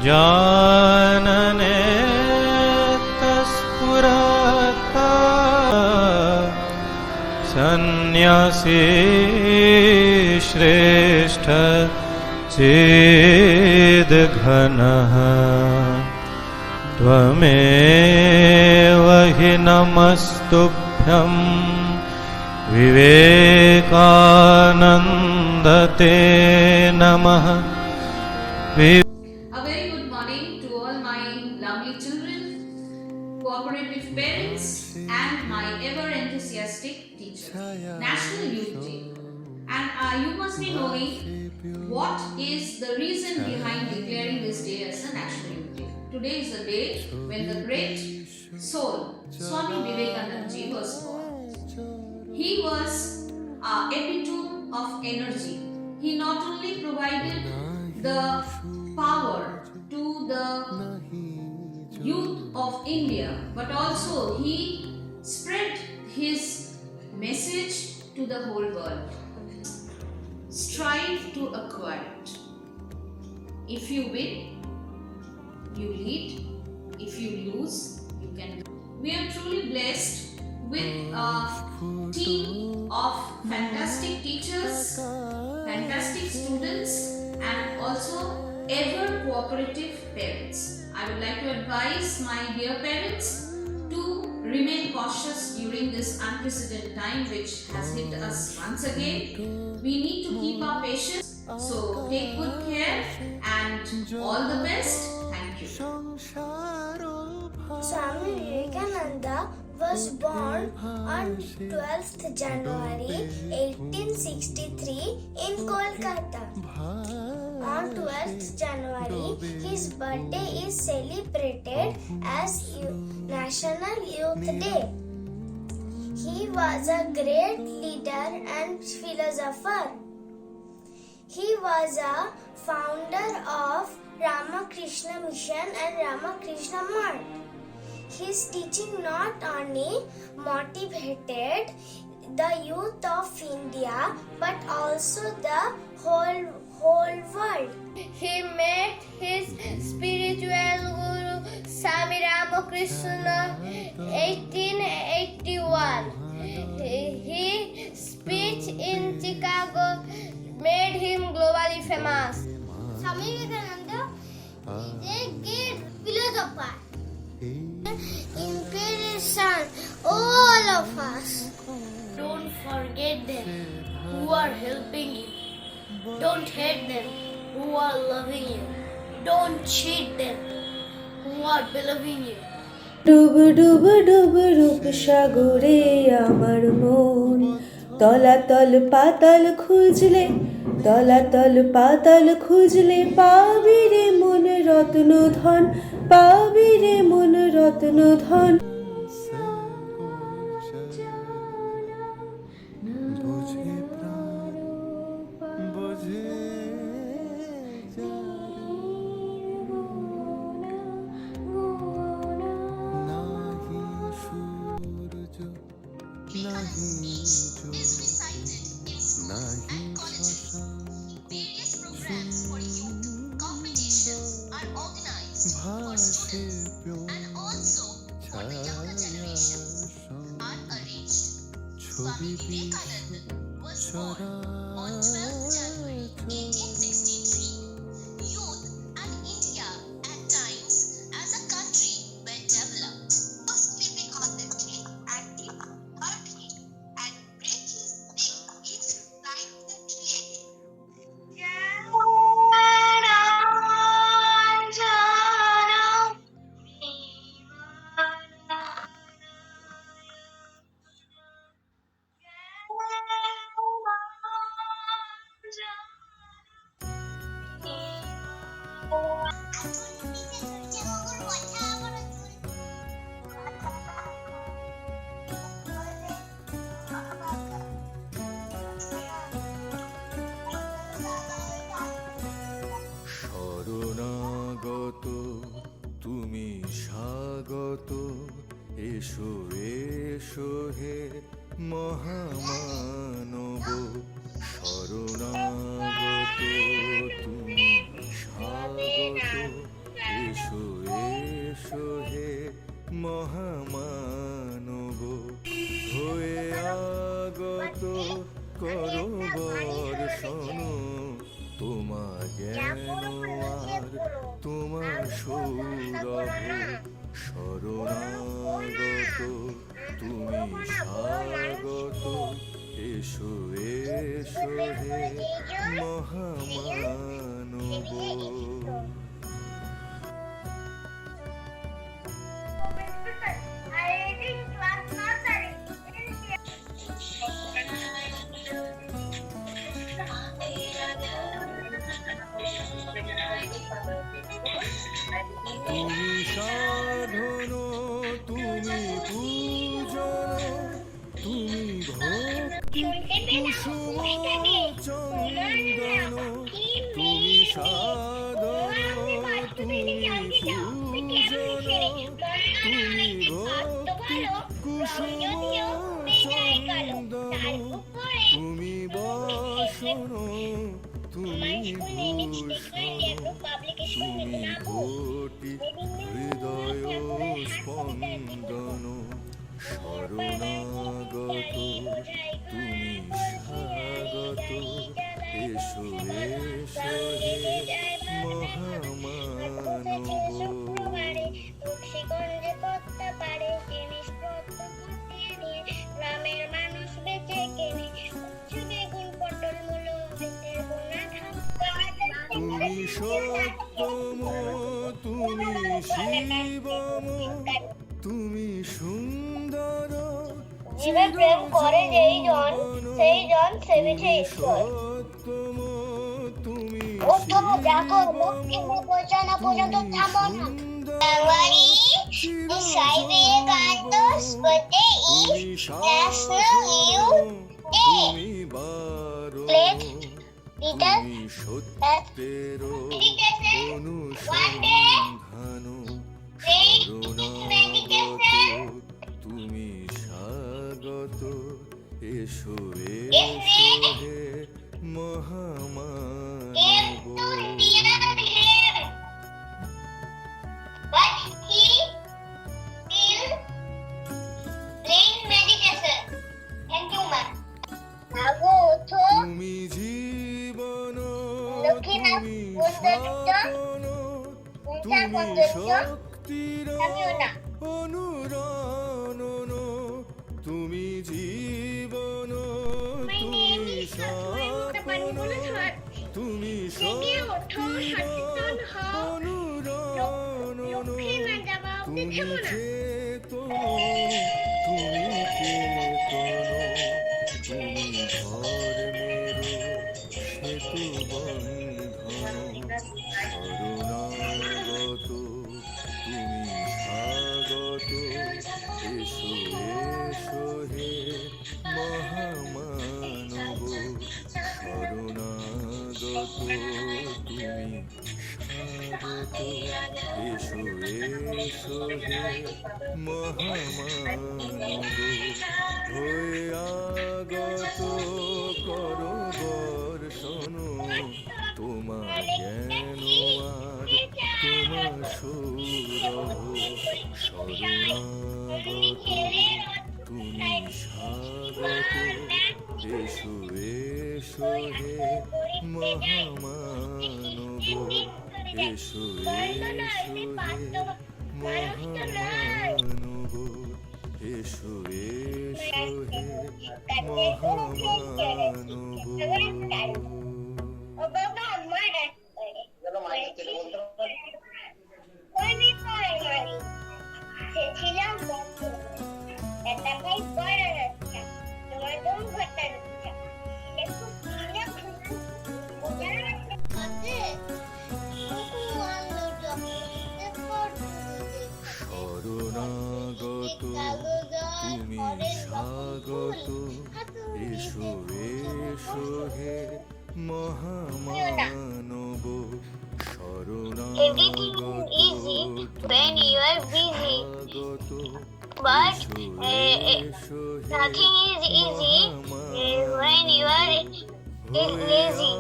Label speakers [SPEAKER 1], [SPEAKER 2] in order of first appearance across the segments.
[SPEAKER 1] जानने तस्फुरता सन्यासी श्रेष्ठ चेद घनः त्वमेव हि नमस्तुभ्यं विवेकानंद ते नमः।
[SPEAKER 2] A very good morning to all my lovely children, cooperative parents and my ever enthusiastic teachers. National Youth Day. And you must be knowing what is the reason behind declaring this day as a National Youth Day. Today is the day when the great soul Swami Vivekananda ji was born. He was epitome of energy. He not only provided the power to the youth of India, but also he spread his message to the whole world. Strive to acquire it. If you win, you lead. If you lose, you can. We are truly blessed with a team of fantastic teachers, fantastic students, and also ever cooperative parents. I would like to advise my dear parents to remain cautious during this unprecedented time which has hit us once again. We need to keep our patience. So take good care and all the best. Thank you.
[SPEAKER 3] Swami Vivekananda was born on 12th January 1863 in Kolkata. On 12th January, his birthday is celebrated as National Youth Day. He was a great leader and philosopher. He was a founder of Ramakrishna Mission and Ramakrishna Math. His teaching not only motivated the youth of India but also the whole world.
[SPEAKER 4] He met his spiritual guru Swami Ramakrishna 1881. His speech in Chicago made him globally famous.
[SPEAKER 3] Swami Vivekananda is a great philosopher. Inspiration all of us.
[SPEAKER 4] Don't forget them who are helping you. Don't hate them who are loving you. Don't cheat them who are believing you.
[SPEAKER 5] ডুব ডুব ডুব রূপ সাগরে আমার মন তলাতল পাতাল খুঁজলে তলাতল পাতাল খুঁজলে পাবি রে মন রত্ন ধন পাবি রে মন রত্ন ধন।
[SPEAKER 6] Various programs for youth competitions are organized for students and also for the younger generation are arranged. Swami Vivekananda was born on 12th January 1863. Youth and India at times as a country were developed. Was Vivekananda active, hurting and break his neck each time he created.
[SPEAKER 7] শরণাগত তুমি স্বাগত এসো এসো হে মহামানব শরণাগত তুমি স্বাগত করো বর্ষণ তোমা জ্ঞান আর তোমার সৌরভ শরণাগত তুমি স্বাগত এসো এসো হে মহামানব তুমি সাধন তুমি পূজন তুমি ভক্তি কুসুম চন্দন তুমি সাধন তুমি পূজন তুমি ভক্তি কুসুম চন্দন তুমি বাসন তুমি ভূষণ তুমি ঘটি হৃদয় স্পন্দন শরণাগত তুমি স্বাগত এসো এসো হে মহামানব
[SPEAKER 3] গ্রামের মানুষ বেঁচে কেনে বেগুন পটল মূলো
[SPEAKER 7] তুমি সত্যম তুমি শিবম তুমি সুন্দর
[SPEAKER 3] জীবে প্রেম করে যেই জন সেই জন সেবিছে ঈশ্বর
[SPEAKER 7] সত্যম তুমি
[SPEAKER 3] উদ্ধব জাগো মুক্তি পৌঁছানো পর্যন্ত থামো না January Vivekananda birthday is National Youth Day. Pledge leader that one day medication
[SPEAKER 7] তুমি স্বাগত এসো
[SPEAKER 3] is
[SPEAKER 7] এসো
[SPEAKER 3] made
[SPEAKER 7] হে
[SPEAKER 3] him
[SPEAKER 7] মহামানব
[SPEAKER 3] to hear him, but he still plain medication. Thank you, ma'am. Nago Utho
[SPEAKER 7] তুমি জীবন
[SPEAKER 3] Looking up
[SPEAKER 7] তুমি
[SPEAKER 3] with the
[SPEAKER 7] Swapan
[SPEAKER 3] Unsa
[SPEAKER 7] তুমি
[SPEAKER 3] condition?
[SPEAKER 7] শক্তির
[SPEAKER 3] Samyona.
[SPEAKER 7] অনুরণন তুমি জীবন
[SPEAKER 3] My name
[SPEAKER 7] তুমি
[SPEAKER 3] is Satwai
[SPEAKER 7] স্বপন
[SPEAKER 3] Mutapani
[SPEAKER 7] তুমি
[SPEAKER 3] জেগে ওঠো,
[SPEAKER 7] শক্তির
[SPEAKER 3] সচেতন হও।
[SPEAKER 7] অনুরণন
[SPEAKER 3] লক্ষ্মী মান্ডাবা
[SPEAKER 7] তুমি
[SPEAKER 3] উঠে না
[SPEAKER 7] চেতন তুমি কেতন তুমি ধর্মের সেতু বন্ধন শরণাগত তুমি স্বাগত এসো এসো হে মহামানব শরণাগত তুমি স্বাগত এসো এসো হে মহামানব হয়ে আগত করো বর্ষণ তোমার জ্ঞান আর তোমার সৌরভ শরণাগত তুমি স্বাগত এসো এসো হে মহামানব এসো এসো হে মহামানব এসো এসো হে মহামানব
[SPEAKER 3] ছিলাম বন্ধু একটা ভাই বড় হচ্ছে তোমার দম ঘটা হচ্ছে একটু কিনে
[SPEAKER 7] শরণাগত তুমি স্বাগত এসো এসো হে মহামানব
[SPEAKER 3] Everything is easy when you are busy, but nothing is easy when you are lazy.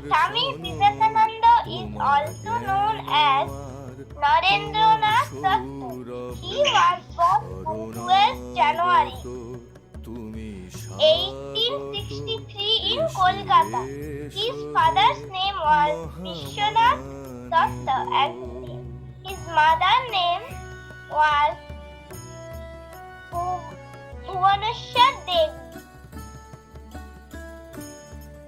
[SPEAKER 3] Swami Vivekananda is also known as Narendranath Datta. He was born on 12th January
[SPEAKER 7] তুমি
[SPEAKER 3] 1863 in Kolkata. His father's name was Vishwanath Datta and his mother's name was Bhuvaneshwar Devi.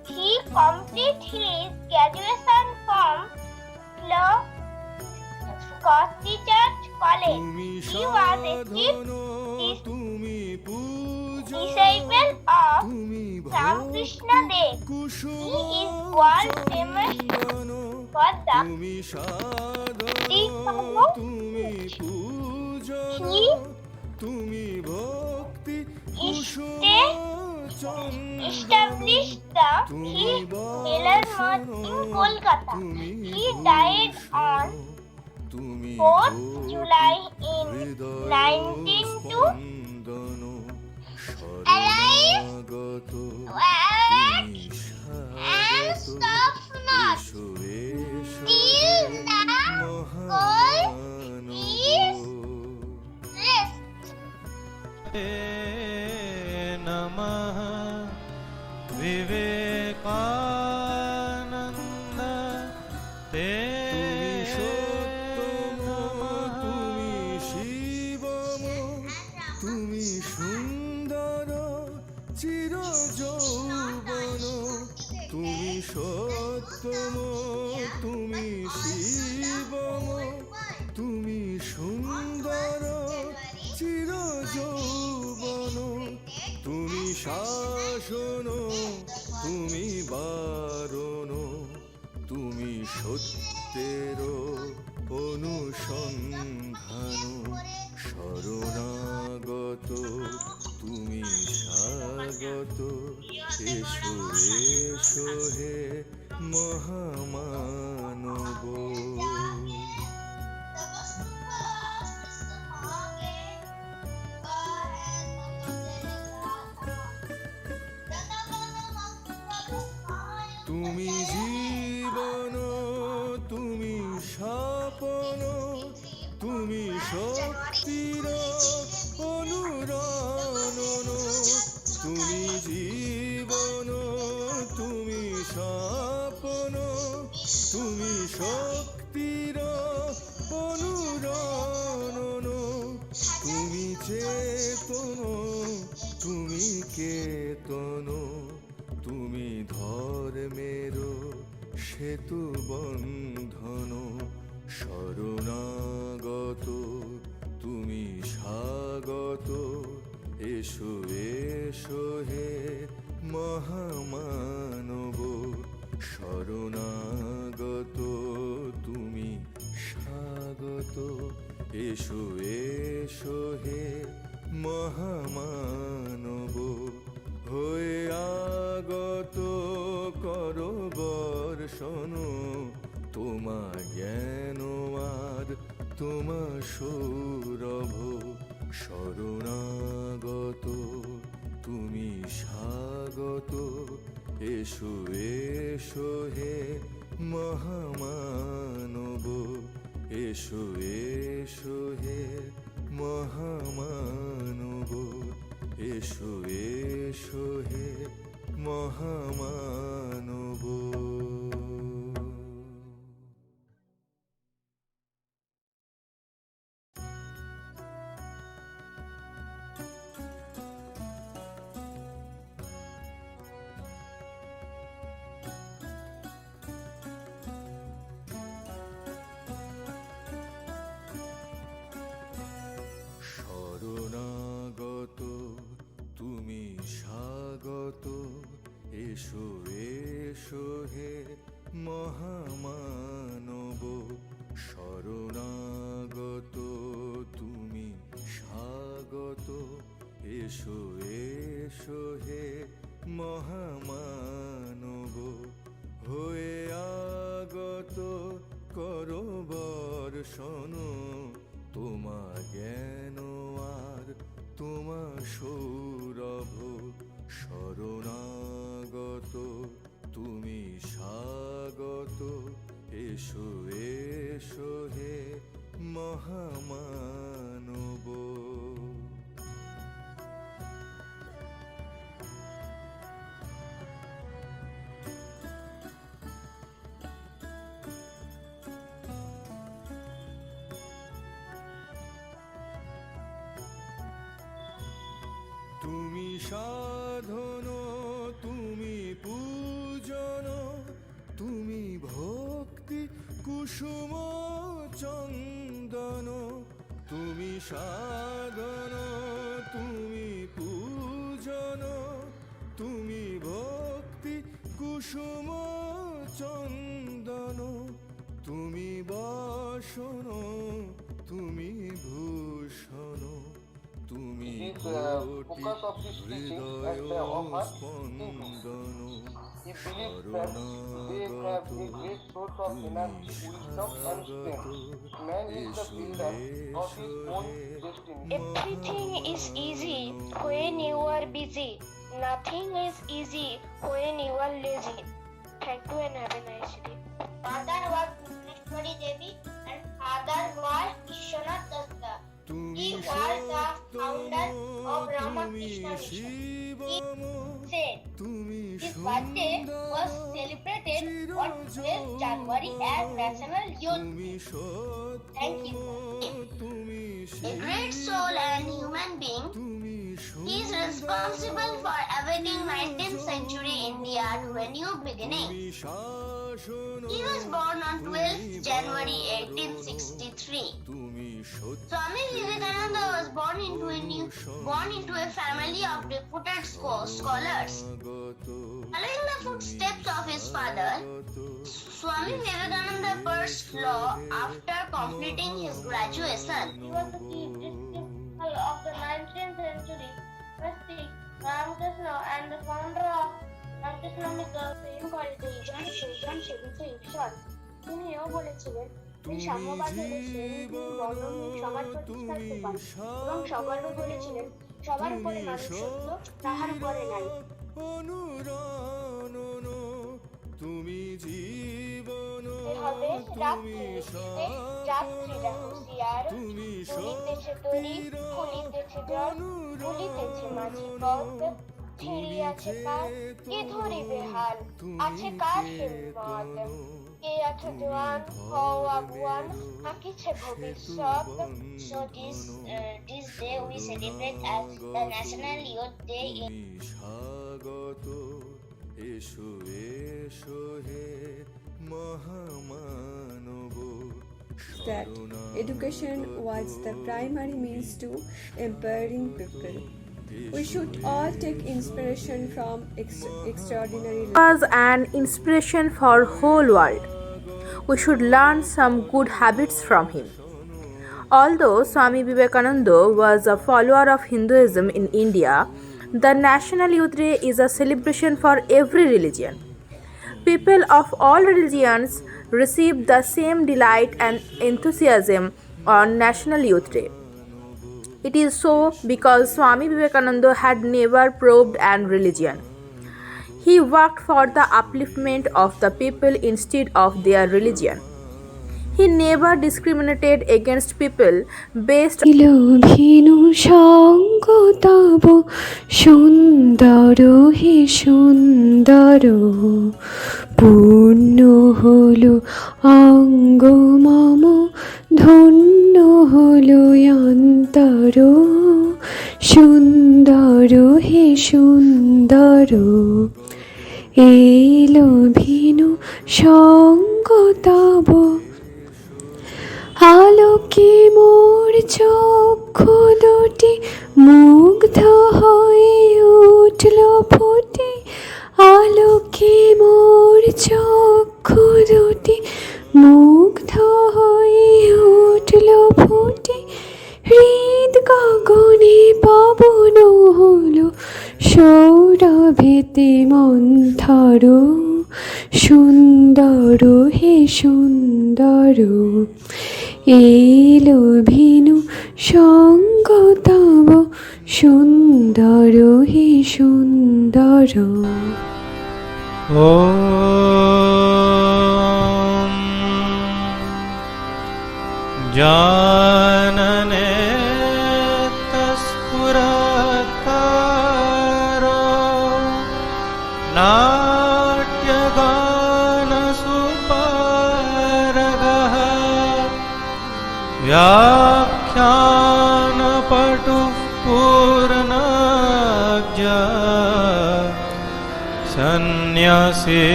[SPEAKER 3] He completed his graduation from Scottish Church College. He was a chief disciple of Ramakrishna Dev. He is world famous for the He established the Taylor Mart in Kolkata. He died on 4th July in 1902. Alive, wet, and stop not till the goal is rest.
[SPEAKER 1] नमः विवेकानन्द ते
[SPEAKER 7] তুমি শিবম তুমি সুন্দর চির যৌবন তুমি সত্যম তুমি শিবম তুমি সুন্দর চির যৌবন তুমি শাসন তুমি বারণ তুমি সত্যের অনুসন্ধান শরণাগত তুমি স্বাগত এসো এসো হে মহামানব তুমি জীবন তুমি স্বপন তুমি শক্তির অনুরণন তুমি জীবন তুমি স্বপন তুমি শক্তির অনুরণন তুমি চেতন তুমি কেতন তুমি ধর্মের সেতু বন্ধন শরণাগত তুমি স্বাগত এসো এসো হে মহামানব শরণাগত তুমি স্বাগত এসো এসো হে মহামানব হয়ে আগত করো বর্ষণ তোমা জ্ঞান আর তোমা সৌরভ শরণাগত তুমি স্বাগত এসো এসো হে মহামানব এসো এসো হে মহামানব এসো এসো হে মহামানব শরণাগত তুমি স্বাগত এসো এসো হে মহামানব শরণাগত তুমি স্বাগত এসো এসো হে মহামানব হয়ে আগত করো বর্ষণ তোমা জ্ঞান আর তোমা সৌরভ শরণাগত তুমি স্বাগত এসো এসো হে মহামানব। তুমি সাধন, তুমি পূজন, তুমি ভক্তি কুসুম চন্দন। তুমি সাধন, তুমি পূজন, তুমি ভক্তি কুসুম চন্দন। তুমি বাসন, তুমি ভূষণ, তুমি
[SPEAKER 8] focus of this teaching as they offer
[SPEAKER 7] স্পন্দন।
[SPEAKER 8] He believes that they have a great source of energy, wisdom and strength. Man is the builder of his own destiny.
[SPEAKER 3] Everything is easy when you are busy. Nothing is easy when you are lazy. Thank you and have a nice day. Mother was Bhubaneswari Devi and father was Vishwanath Dutta. He was the founder of Ramakrishna Mission. He said his birthday was celebrated on 12th January as National Youth Day. Thank you. A great soul and human being, he is responsible for awakening 19th century India to a new beginning. He was born on 12th January 1863. Swami Vivekananda was born into a family of reputed scholars. Following the footsteps of his father, Swami Vivekananda pursued law after completing his graduation. He was the key principal of the 19th century mystic Ramakrishna and the founder of Ramakrishna Mission. তিনিও বলেছিলেন তিনি সাম্যবাদ হলে শ্রেণীহীন বর্ণহীন সমাজ প্রতিষ্ঠা করতে পারেন এবং সগর্বে বলেছিলেন সবার উপরে মানুষ সত্য, তাহার উপরে নারী।
[SPEAKER 7] অনুরণন তুমি জীবন,
[SPEAKER 3] হবে রাত্রিতে যাত্রীরা হুঁশিয়ার, ফুলিতেছে তরি, ফুলিতেছে জল, ফুলিতেছে মাঝি পথ, ছিড়িয়াছে কার, কে ধরিবে হাল, আছে কার হিম্মত, কে আছে জোয়ান, হও আগুয়ান, আঁকিছে ভবিষ্যৎ। So this day we celebrate as the National Youth Day in
[SPEAKER 7] স্বাগত এসো এসো হে মহামানব।
[SPEAKER 5] That education was the primary means to empowering people. We should all take inspiration from extraordinary
[SPEAKER 9] was an inspiration for whole world. We should learn some good habits from him. Although Swami Vivekananda was a follower of Hinduism in India, the National Youth Day is a celebration for every religion. People of all religions receive the same delight and enthusiasm on National Youth Day. It is so because Swami Vivekananda had never probed an religion. He worked for the upliftment of the people instead of their religion. He never discriminated against people based
[SPEAKER 5] venue সঙ্গ তব সুন্দর হে সুন্দর, পূর্ণ হলো অঙ্গ মম, ধন্য হলো অন্তর, সুন্দর হে সুন্দর, এলো ভিনু সঙ্গ তব। আলোকে মোর চক্ষু দুটি মুগ্ধ হয়ে উঠল ফুটে, আলোকে মোর চক্ষু দুটি মুগ্ধ হয়ে উঠল ফুটে, হৃদ গগনে পবন হলো সৌরভেতে মন্থর, সুন্দর হে সুন্দর, এলো ভিনু সঙ্গ তব সুন্দর হে সুন্দর।
[SPEAKER 1] ॐ जानने तस्फुरत्कारो नाट्यगानसुपारगः व्याख्यानपटुः पूर्णज्ञ सन्न्यासी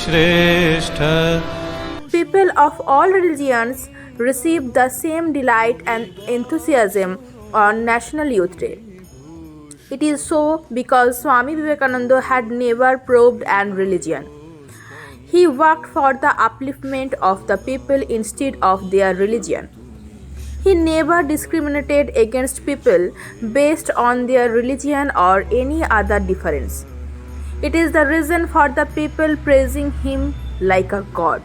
[SPEAKER 1] श्रेष्ठ.
[SPEAKER 9] People of all religions received the same delight and enthusiasm on National Youth Day. It is so because Swami Vivekananda had never probed an religion. He worked for the upliftment of the people instead of their religion. He never discriminated against people based on their religion or any other difference. It is the reason for the people praising him like a god.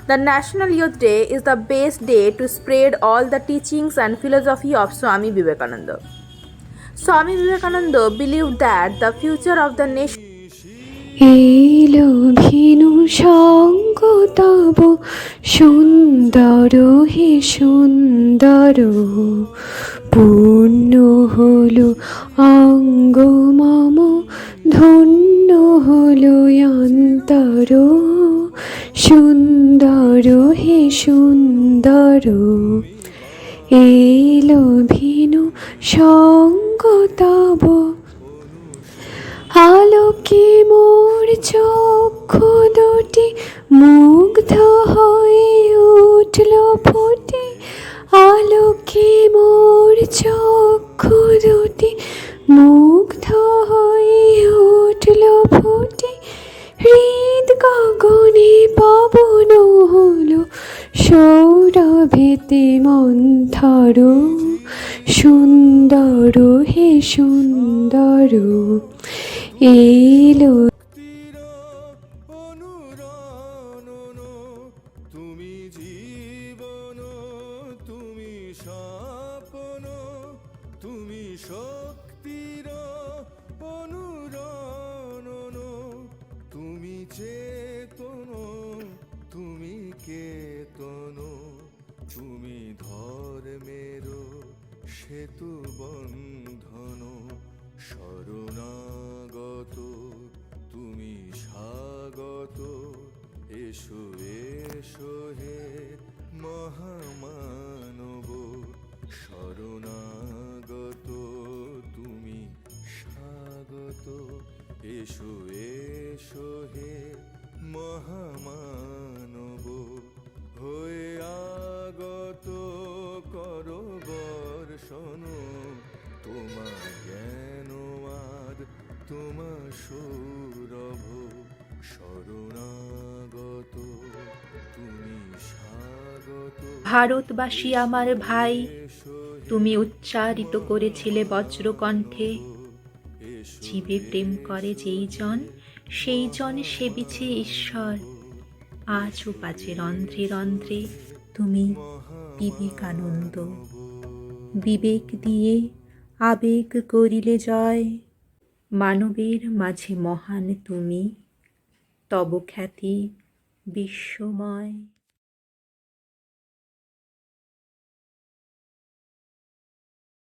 [SPEAKER 9] The National Youth Day is the best day to spread all the teachings and philosophy of Swami Vivekananda. Swami Vivekananda believed that the future of the nation
[SPEAKER 5] এলো venue সঙ্গ তব সুন্দর হে সুন্দর পূর্ণ হলো অঙ্গ মম ধন্য হলো অন্তর সুন্দর হে সুন্দর এলো ভিনু সঙ্গ তব আলোকে মোর চক্ষু দুটি মুগ্ধ হয়ে উঠল ফুটে আলোকে মোর চক্ষু দুটি মুগ্ধ হয়ে উঠল ফুটে হৃদ গগনে পবন হলো সৌরভেতে মন্থর সুন্দর হে সুন্দর এলো
[SPEAKER 7] অনুরণন তুমি জীবন তুমি স্বপ্ন তুমি শক্তির অনুরণন তুমি চেতন তুমি কেতন তুমি ধর্মের সেতু বন্ধন শরণাগত তুমি স্বাগত এসো এসো হে মহামানব শরণাগত তুমি স্বাগত এসো এসো হে মহামানব হয়ে আগত করো বর্ষণ তোমার জ্ঞানবাদ তোমার সৌরভ শরণাগত তুমি স্বাগত.
[SPEAKER 9] ভারতবাসী আমার ভাই, তুমি উচ্চারিত করেছিলে বজ্রকণ্ঠে, জীবে প্রেম করে যেই জন সেই জন সেবিছে ঈশ্বর। আজও বাজে রন্ধ্রে রন্ধ্রে তুমি বিবেকানন্দ। বিবেক দিয়ে আবেগ করিলে জয়, মানবের মাঝে মহান তুমি, তব খ্যাতি বিশ্বময়।